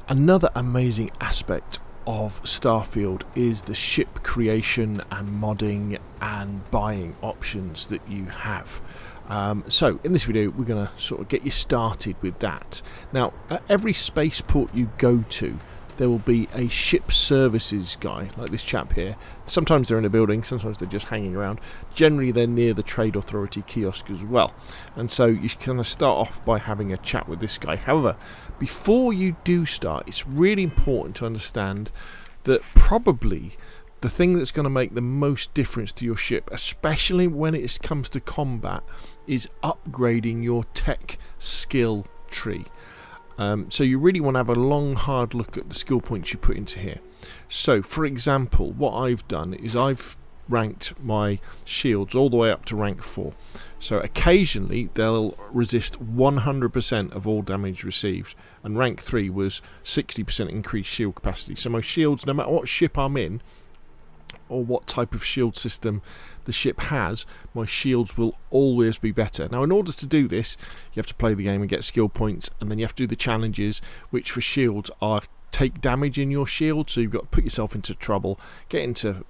Another amazing aspect of Starfield is the ship creation and modding and buying options that you have. So in this video we're going to sort of get you started with that. Now at every spaceport you go to there will be a ship services guy like this chap here. Sometimes they're in a building, sometimes they're just hanging around. Generally they're near the Trade Authority kiosk as well, and so you kind of start off by having a chat with this guy. However, before you do start, it's really important to understand that probably the thing that's going to make the most difference to your ship, especially when it comes to combat, is upgrading your tech skill tree. So you really want to have a long hard look at the skill points you put into here. So for example, what I've done is I've ranked my shields all the way up to rank 4. So occasionally they'll resist 100% of all damage received, and rank 3 was 60% increased shield capacity. So my shields, no matter what ship I'm in or what type of shield system the ship has, my shields will always be better. Now in order to do this you have to play the game and get skill points, and then you have to do the challenges, which for shields are take damage in your shield. So you've got to put yourself into trouble, get into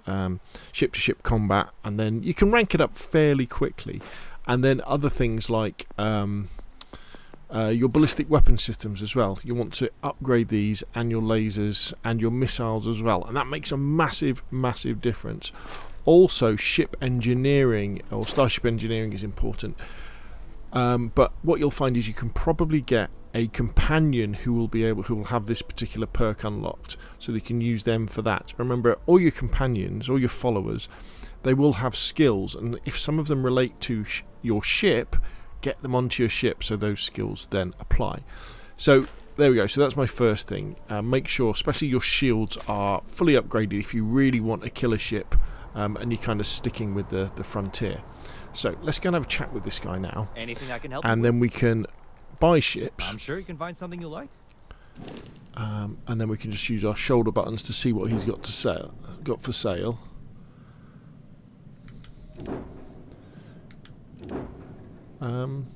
ship to ship combat, and then you can rank it up fairly quickly. And then other things like your ballistic weapon systems as well. You want to upgrade these, and your lasers and your missiles as well, and that makes a massive difference. Also ship engineering or starship engineering is important, but what you'll find is you can probably get a companion who will have this particular perk unlocked, so you can use them for that. Remember, all your companions, all your followers, they will have skills, and if some of them relate to your ship, get them onto your ship so those skills then apply. So there we go. So that's my first thing. Make sure especially your shields are fully upgraded if you really want a killer ship, and you're kind of sticking with the frontier. So let's go and have a chat with this guy now. Anything I can help and you then we can buy ships. I'm sure you can find something you like. And then we can just use our shoulder buttons to see what he's got for sale.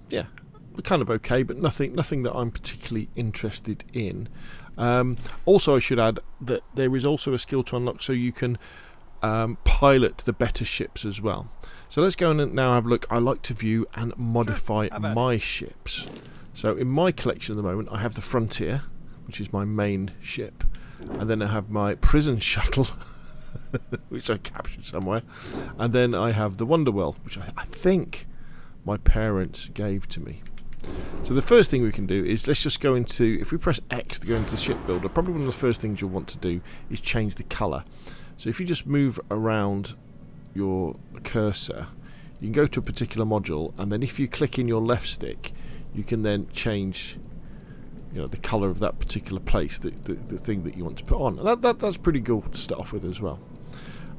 Yeah, we're kind of okay, but nothing that I'm particularly interested in. Also, I should add that there is also a skill to unlock, so you can pilot the better ships as well. So let's go and now have a look. I like to view and modify my ships. So in my collection at the moment, I have the Frontier, which is my main ship, and then I have my prison shuttle, which I captured somewhere, and then I have the Wonderwell, which I think my parents gave to me. So the first thing we can do is let's just go into, if we press X to go into the ship builder, probably one of the first things you'll want to do is change the colour. So if you just move around your cursor, you can go to a particular module, and then if you click in your left stick, you can then change, the colour of that particular place, the thing that you want to put on. And that's pretty cool to start off with as well.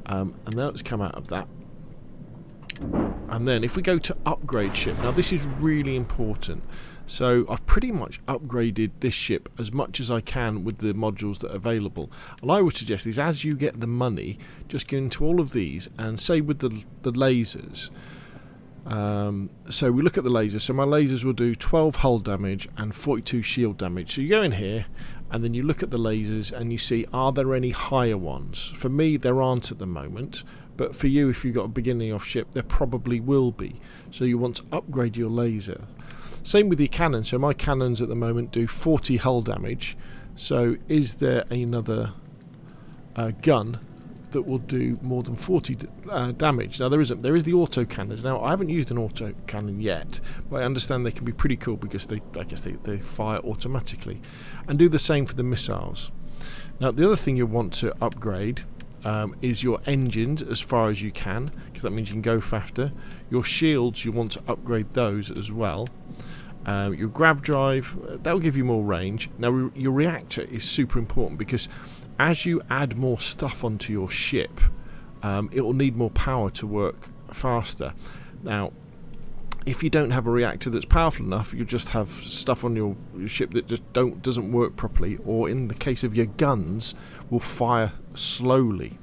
And now let's come out of that. And then if we go to upgrade ship, now this is really important. So I've pretty much upgraded this ship as much as I can with the modules that are available, and I would suggest is as you get the money, just go into all of these and say with the lasers. So we look at the lasers. So my lasers will do 12 hull damage and 42 shield damage. So you go in here and then you look at the lasers and you see, are there any higher ones? For me there aren't at the moment, but for you, if you've got a beginning off ship, there probably will be. So you want to upgrade your laser. Same with your cannon. So my cannons at the moment do 40 hull damage. So is there another gun that will do more than 40 damage? Now there isn't. There is the auto cannons. Now I haven't used an auto cannon yet, but I understand they can be pretty cool because they fire automatically, and do the same for the missiles. Now the other thing you want to upgrade is your engines as far as you can, because that means you can go faster. Your shields, you want to upgrade those as well. Your grav drive, that will give you more range. Now your reactor is super important, because as you add more stuff onto your ship, it will need more power to work faster. Now if you don't have a reactor that's powerful enough, you just have stuff on your ship that just doesn't work properly, or in the case of your guns, will fire slowly.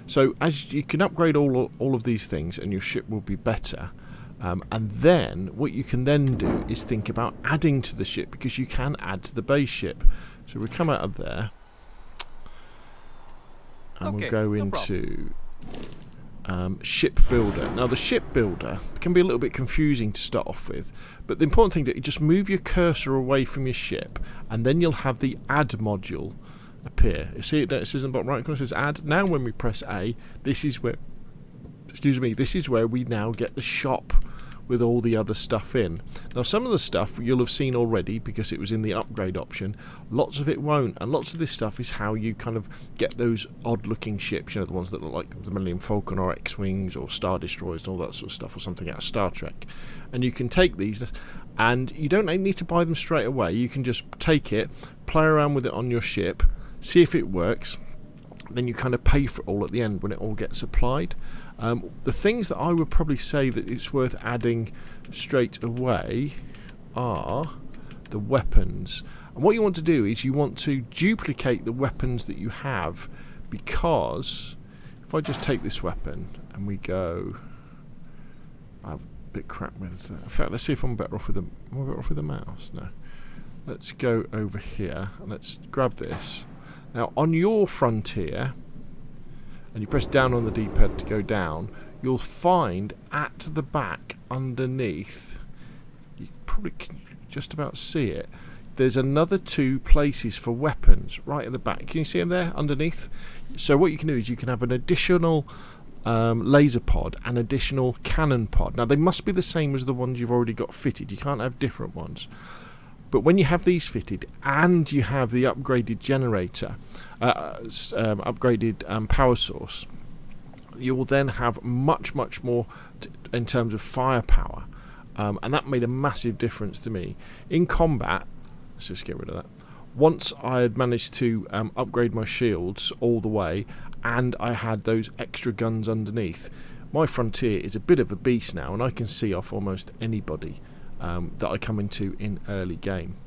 So as you can upgrade all of these things, and your ship will be better. And then what you can then do is think about adding to the ship, because you can add to the base ship. So we come out of there, and we'll Okay, go no into ship builder. Now the ship builder can be a little bit confusing to start off with, but the important thing is you just move your cursor away from your ship, and then you'll have the add module appear. You see it says in the bottom right corner, it says add. Now when we press A, this is where, excuse me, this is where we now get the shop with all the other stuff in. Now some of the stuff you'll have seen already because it was in the upgrade option, lots of it won't, and lots of this stuff is how you kind of get those odd looking ships, you know, the ones that look like the Millennium Falcon or X-Wings or Star Destroyers and all that sort of stuff, or something out of Star Trek. And you can take these, and you don't need to buy them straight away. You can just take it, play around with it on your ship, see if it works, then you kind of pay for it all at the end when it all gets applied. The things that I would probably say that it's worth adding straight away are the weapons. And what you want to do is you want to duplicate the weapons that you have, because if I just take this weapon and we go, I'm a bit crap with in fact, let's see if I'm better off with the mouse. No, let's go over here and let's grab this. Now on your frontier, and you press down on the D-pad to go down, you'll find at the back underneath, you probably can just about see it, there's another 2 places for weapons right at the back. Can you see them there underneath? So what you can do is you can have an additional laser pod and additional cannon pod. Now they must be the same as the ones you've already got fitted. You can't have different ones. But when you have these fitted and you have the upgraded generator, upgraded power source, you will then have much more in terms of firepower. And that made a massive difference to me. In combat, let's just get rid of that. Once I had managed to upgrade my shields all the way, and I had those extra guns underneath, my frontier is a bit of a beast now, and I can see off almost anybody that I come into in early game.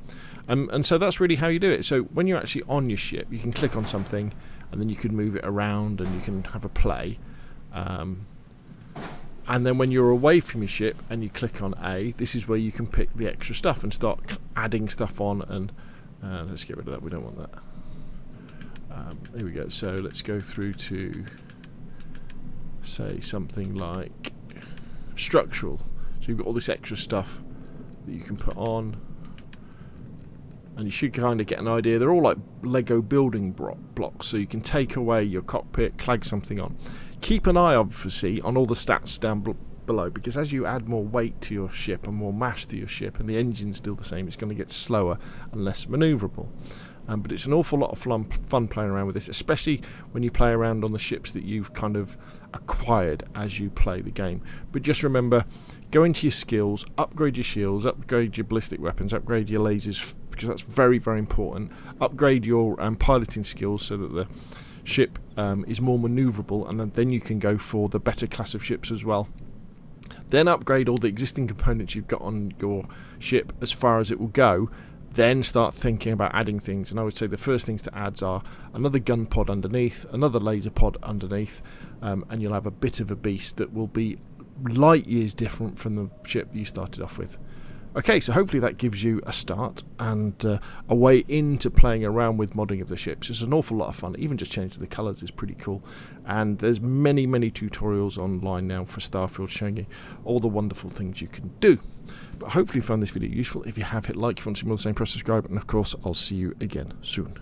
And so that's really how you do it. So when you're actually on your ship, you can click on something and then you can move it around and you can have a play. And then when you're away from your ship and you click on A, this is where you can pick the extra stuff and start adding stuff on. And let's get rid of that, we don't want that. Here we go. So let's go through to say something like structural. So you've got all this extra stuff that you can put on, and you should kind of get an idea. They're all like Lego building blocks, so you can take away your cockpit, clag something on. Keep an eye obviously on all the stats down below, because as you add more weight to your ship and more mass to your ship, and the engine's still the same, it's going to get slower and less manoeuvrable. But it's an awful lot of fun playing around with this, especially when you play around on the ships that you've kind of acquired as you play the game. But just remember, go into your skills, upgrade your shields, upgrade your ballistic weapons, upgrade your lasers, because that's very important. Upgrade your piloting skills so that the ship is more manoeuvrable, and then you can go for the better class of ships as well. Then upgrade all the existing components you've got on your ship as far as it will go. Then start thinking about adding things, and I would say the first things to add are another gun pod underneath, another laser pod underneath, and you'll have a bit of a beast that will be light years different from the ship you started off with. Okay, so hopefully that gives you a start and a way into playing around with modding of the ships. It's an awful lot of fun. Even just changing the colours is pretty cool. And there's many tutorials online now for Starfield showing you all the wonderful things you can do. But hopefully you found this video useful. If you have, hit like. If you want to see more of the same, press subscribe. And of course, I'll see you again soon.